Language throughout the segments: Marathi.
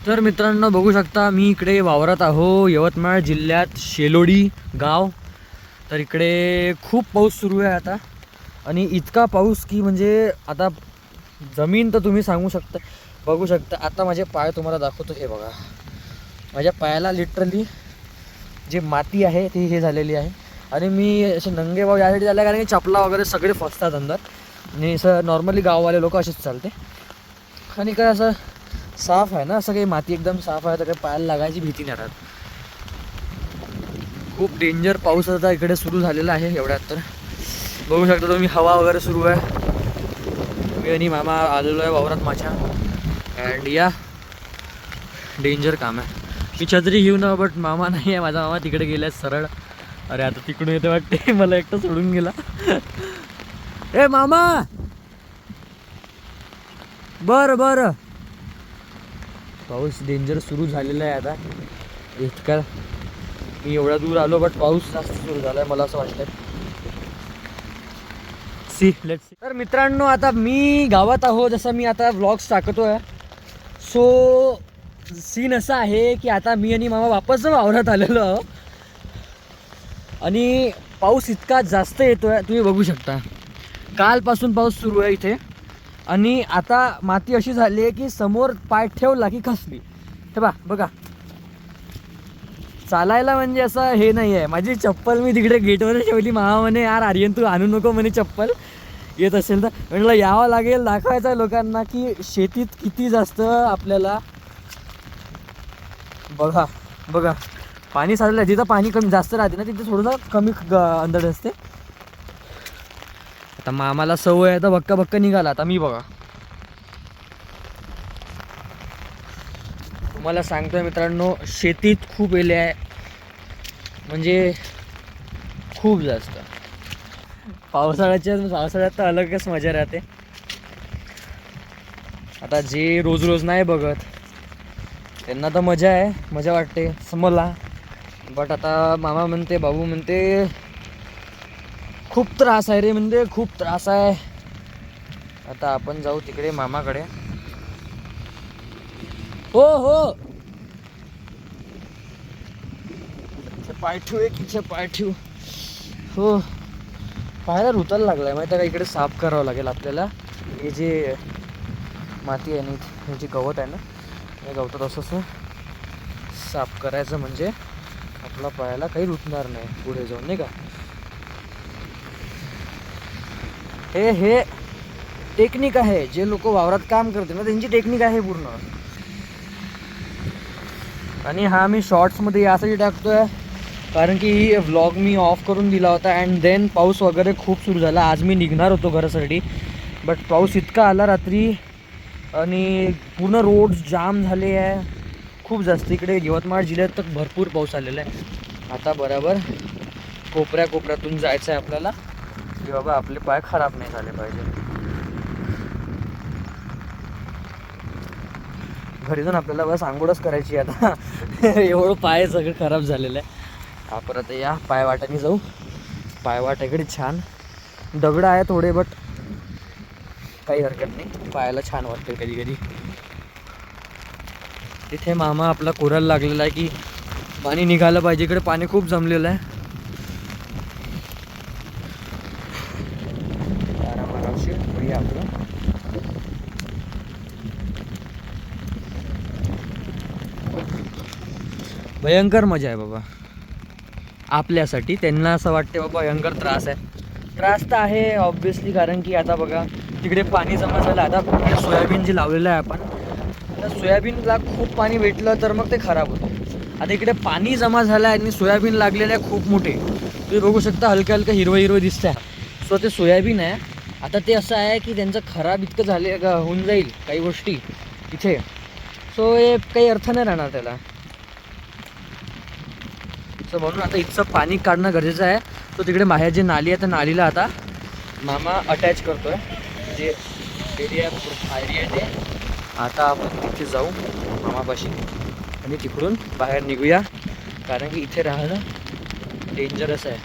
तर मित्रांनो बघू शकता मी इकडे वावरात आहो यवतमाळ जिल्ह्यात शेलोडी गाव. तर इकडे खूप पाऊस सुरू आहे आता आणि इतका पाऊस की म्हणजे आता जमीन तर तुम्ही सांगू शकता बघू शकता. आता माझे पाय तुम्हाला दाखवतो, हे बघा माझ्या पायाला लिटरली जे माती आहे ती हे झालेली आहे. आणि मी असे नंगे भाऊ यासाठी झाले कारण की चपला वगैरे सगळे फसतात अंदर आणि असं नॉर्मली गाववाले लोक असेच चालते. आणि काय असं साफ आहे ना, असं काही माती एकदम साफ आहे तर काही पायाला लागायची भीती नाही राहत. खूप डेंजर पाऊस आता इकडे सुरू झालेला आहे एवढ्यात. तर बघू शकता तुम्ही हवा वगैरे सुरू आहे. मी आणि मामा आलेलो आहे वावरात माझ्या अँड या डेंजर काम आहे. मी छत्री घेऊन बट मामा नाही आहे, माझा मामा तिकडे गेला सरळ. अरे आता तिकडून येते वाटते, मला एकटं सोडून गेला. ए मामा बरं बरं. पाऊस डेंजर सुरू झालेला आहे आता. इतका मी एवढ्या दूर आलो बट पाऊस जास्त सुरू झाला आहे मला असं वाटतंय. See let's see. तर मित्रांनो आता मी गावात आहो, जसं मी आता व्लॉग्स टाकतो आहे. सो सीन असा आहे की आता मी आणि मामा वापस वावरात आलेलो आहो आणि पाऊस इतका जास्त येतो आहे तुम्ही बघू शकता. कालपासून पाऊस सुरू आहे इथे आणि आता माती अशी झाली आहे की समोर पाय ठेवला की खसली. हे बघा चालायला म्हणजे असं हे नाही आहे. माझी चप्पल मी तिकडे गेटवर ठेवली. मामा म्हणे यार आर्यन तू आणू नको म्हणे चप्पल, येत असेल तर. म्हटलं यावं लागेल, दाखवायचं आहे लोकांना की शेतीत किती जास्त आपल्याला बघा पाणी साचलं. जिथं पाणी कमी जास्त राहते ना तिथे थोडंसं कमी अंदर असते. आता मामाला सवय आहे तर बक्का निघाला. आता मी बघा तुम्हाला सांगतोय मित्रांनो, शेतीत खूप येले आहे म्हणजे खूप जास्त. पावसाळ्यात तर अलगच मजा राहते. आता जे रोज नाही बघत त्यांना तर मजा आहे, मजा वाटते मला. बट आता मामा म्हणते, बाबू म्हणते खूप त्रास आहे रे, म्हणजे खूप त्रास आहे. आता आपण जाऊ तिकडे मामाकडे. हो पाय ठेव हो. पायाला रुतायला लागलाय माहिती आहे का. इकडे साफ करावं लागेल आपल्याला. हे जे माती आहे आणि हे जे गवत आहे ना, हे गवतात असं साफ करायचं म्हणजे आपला पायाला काही रुतणार नाही पुढे जाऊन, नाही का. हे टेक्निक आहे. जे लोक वावरात काम करते ना त्यांची टेक्निक आहे पूर्ण. आणि हा मी शॉर्ट्समध्ये यासाठी टाकतोय कारण की व्लॉग मी ऑफ करून दिला होता अँड देन पाऊस वगैरे खूप सुरू झाला. आज मी निघणार होतो घरासाठी बट पाऊस इतका आला रात्री आणि पूर्ण रोड जाम झाले आहे खूप जास्त. इकडे यवतमाळ जिल्ह्यात तर भरपूर पाऊस आलेला आहे. आता बरोबर कोपऱ्यातून जायचं आहे आपल्याला की बाबा आपले पाय खराब नाही झाले पाहिजे. घरी जाऊन आपल्याला बस आंघोळच करायची आता. एवढं पाय सगळं खराब झालेलं आहे. आपण आता या पायवाटाने जाऊ. पायवाटाकडे छान दगड आहे थोडे बट काही हरकत नाही, पायाला छान वाटते कधी. तिथे मामा आपला कोरायला लागलेला आहे की पाणी निघालं पाहिजे. इकडे पाणी खूप जमलेलं आहे. आरामशीर पुढे आपलं. भयंकर मजा आहे बाबा आपल्यासाठी. त्यांना असं वाटते बाबा भयंकर त्रास आहे. त्रास तर आहे ऑब्विसली कारण की आता बघा तिकडे पाणी जमा झालं. आता सोयाबीन जी लावलेलं आहे आपण, तर सोयाबीनला खूप पाणी भेटलं तर मग ते खराब होतं. आता इकडे पाणी जमा झालं आहे आणि सोयाबीन लागलेलं आहे खूप मोठे. तुम्ही बघू शकता हलकं हिरवं दिसतं आहे. सो ते सोयाबीन आहे. आता ते असं आहे की त्यांचं खराब इतकं झाले होऊन जाईल काही गोष्टी इथे. सो हे काही अर्थ नाही राहणार त्याला. सो म्हणून आता इथचं पाणी काढणं गरजेचं आहे. तो तिकडे बाहेर जी नाली आहे त्या नालीला आता मामा अटॅच करतोय. जे एरिया आहे ते आता आपण तिथे जाऊ मामापाशी आणि तिकडून बाहेर निघूया कारण की इथे राहणं डेंजरस आहे.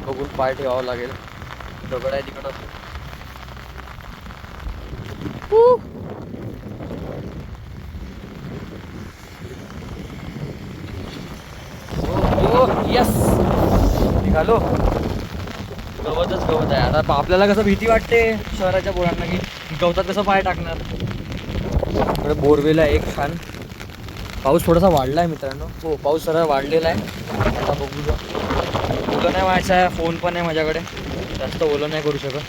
बघून पाय ठेवावं लागेल. दगड आहे तिकडं. यस, निघालो. गवतच गवत आहे. आता आपल्याला कसं भीती वाटते शहराच्या पोरांना की गवतात कसं पाय टाकणार. इकडे बोरवेल आहे एक छान. पाऊस थोडासा वाढला आहे मित्रांनो. हो, पाऊस जरा वाढलेला आहे. आता बघू जा. ओलं नाही व्हायचं आहे. फोन पण आहे माझ्याकडे, जास्त ओलं नाही करू शकत.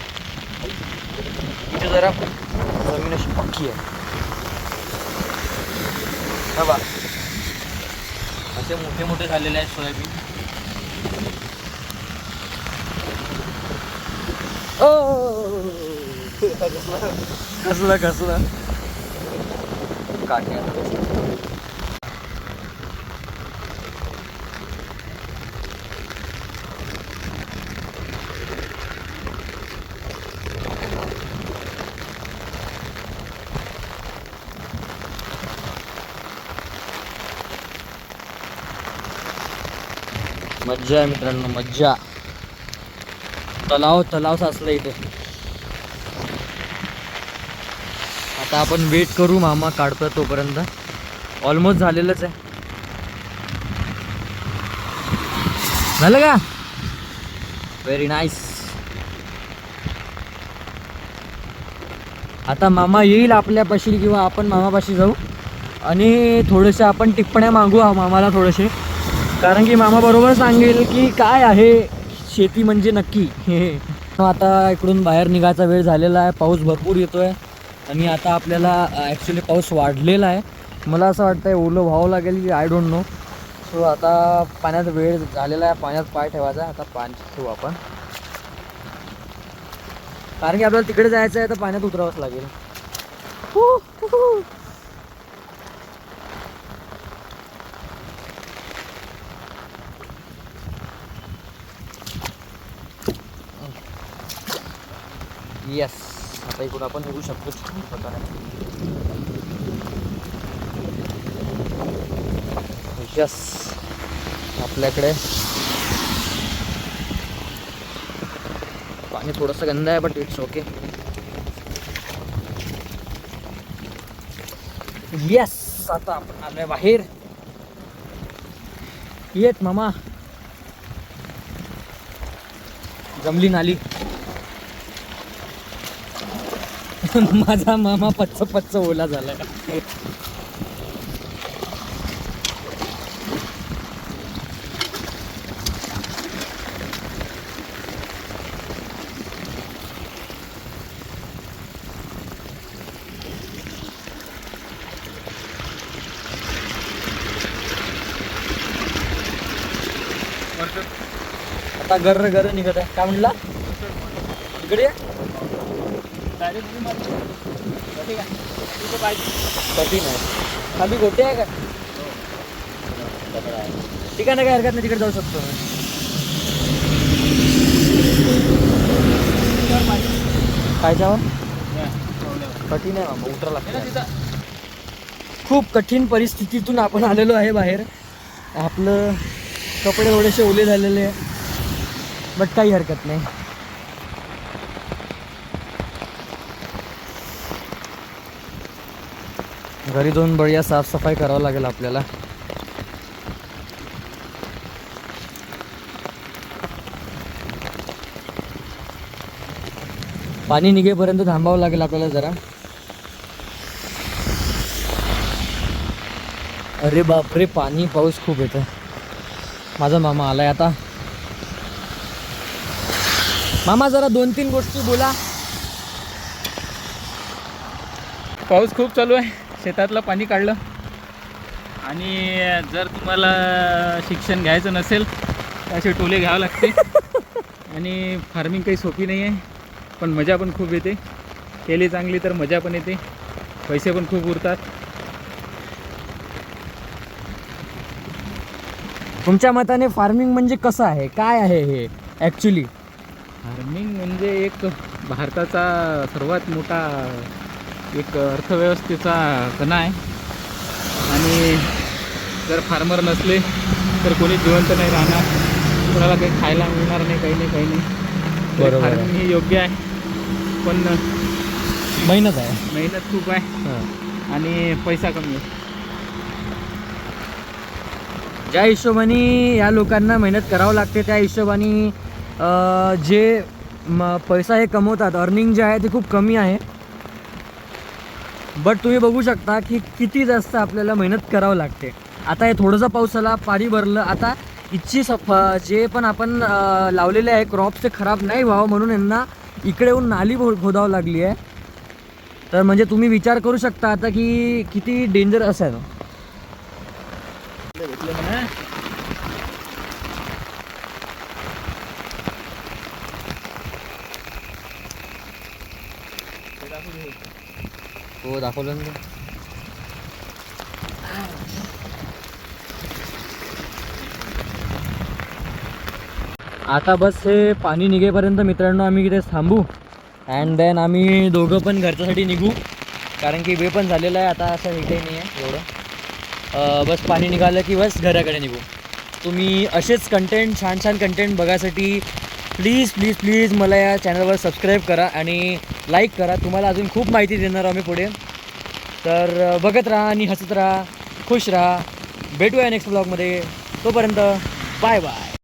इथे जरा जमीन अशी पक्की आहे. बा असे मोठे मोठे झालेले आहेत सोयाबीन. कसलं कसलं काठी. मज्जा आहे मित्रांनो, मज्जा. तलाव साचलं इथे. आता आपण वेट करू, मामा काढतोय तोपर्यंत. ऑलमोस्ट झालेलंच आहे. झालं का? Very nice. आता मामा येईल आपल्यापाशी किंवा आपण मामापाशी जाऊ आणि थोडेसे आपण टिप्पण्या मागू मामाला थोडेसे, कारण की मामा बरोबर सांगेल की काय आहे शेती म्हणजे नक्की. आता इकडून बाहेर निघायचा वेळ झालेला आहे. पाऊस भरपूर येतो आहे आणि आता आपल्याला ॲक्च्युली पाऊस वाढलेला आहे. मला असं वाटतं आहे ओलं व्हावं लागेल की आय डोंट नो. सो आता पाण्यात वेळ झालेला आहे, पाण्यात पाय ठेवायचा आहे. आता पाणी ठेवू आपण, कारण की आपल्याला तिकडे जायचं आहे तर पाण्यात उतरावंच लागेल. येस, आता इकडून आपण निघू शकतो छान प्रकारे. यस, आपल्याकडे पाणी थोडंसं गंदा आहे बट इट्स ओके. येस, आता आपण आलोय बाहेर. येत मामा, जमली नाली. माझा मामा पच्च ओला झालाय. आता गर निघत आहे. काय म्हणला? इकडे कठीण आहे. खाली गोटे आहे का? ठीक आहे ना, काय हरकत नाही, तिकडे जाऊ शकतो. खायच्यावर कठीण आहे मामा, उतरा लागतं. खूप कठीण परिस्थितीतून आपण आलेलो आहे बाहेर. आपलं कपडे थोडेसे ओले झालेले आहे बट काही हरकत नाही. घरी जाऊन बढिया साफसफाई करावं लागेल आपल्याला. पाणी निघेपर्यंत थांबावं लागेल आपल्याला जरा. अरे बापरे, पाणी पाऊस खूप येतं. माझा मामा आलाय आता. मामा जरा 2-3 गोष्टी बोला. पाऊस खूप चालू आहे. शेतातलं पाणी काढलं आणि जर तुम्हाला शिक्षण घ्यायचं नसेल तर असे टोले घ्यावं लागते. आणि फार्मिंग काही सोपी नाही आहे, पण मजा पण खूप येते. केली चांगली तर मजा पण येते, पैसे पण खूप उरतात. तुमच्या मताने फार्मिंग म्हणजे कसं आहे, काय आहे हे ॲक्च्युली? फार्मिंग म्हणजे एक भारताचा सर्वात मोठा एक अर्थव्यवस्थेचा कणा आहे. आणि जर फार्मर नसले तर कोणी जिवंत नाही राहणार, कोणाला काही खायला मिळणार नाही, काही नाही. बरोबर आहे. फार्मिंग हे योग्य आहे, पण मेहनत आहे. मेहनत खूप आहे हां. आणि पैसा कमी आहे. ज्या हिशोबाने या लोकांना मेहनत करावं लागते त्या हिशोबाने जे पैसा हे कमवतात, अर्निंग जे आहे ते खूप कमी आहे. बट तुम्ही बघू शकता की किती जास्त आपल्याला मेहनत करावं लागते. आता हे थोडंसं पाऊस आला, पाणी भरलं, आता इच्छी जे पण आपण लावलेले आहे क्रॉप्स ते खराब नाही व्हावं म्हणून यांना इकडे येऊन नाली खोदावं लागली आहे. तर म्हणजे तुम्ही विचार करू शकता आता की किती डेंजर असेल. भेटले म्हणा. हो दाखवलं ना. आता बस हे पाणी निघेपर्यंत मित्रांनो आम्ही इथे थांबू अँड देन आम्ही दोघं पण घरच्यासाठी निघू, कारण की वे पण झालेला आहे आता. असं हे काही नाही आहे एवढं. बस पाणी निघालं की बस घराकडे निघू. तुम्ही असेच कंटेंट, छान छान कंटेंट बघायसाठी प्लीज प्लीज प्लीज मला या चॅनलवर सबस्क्राईब करा आणि लाईक करा. तुम्हाला अजून खूप माहिती देणार आम्ही पुढे. तर बघत राहा आणि हसत राहा, खुश राहा. भेटूया नेक्स्ट ब्लॉगमध्ये. तोपर्यंत बाय बाय.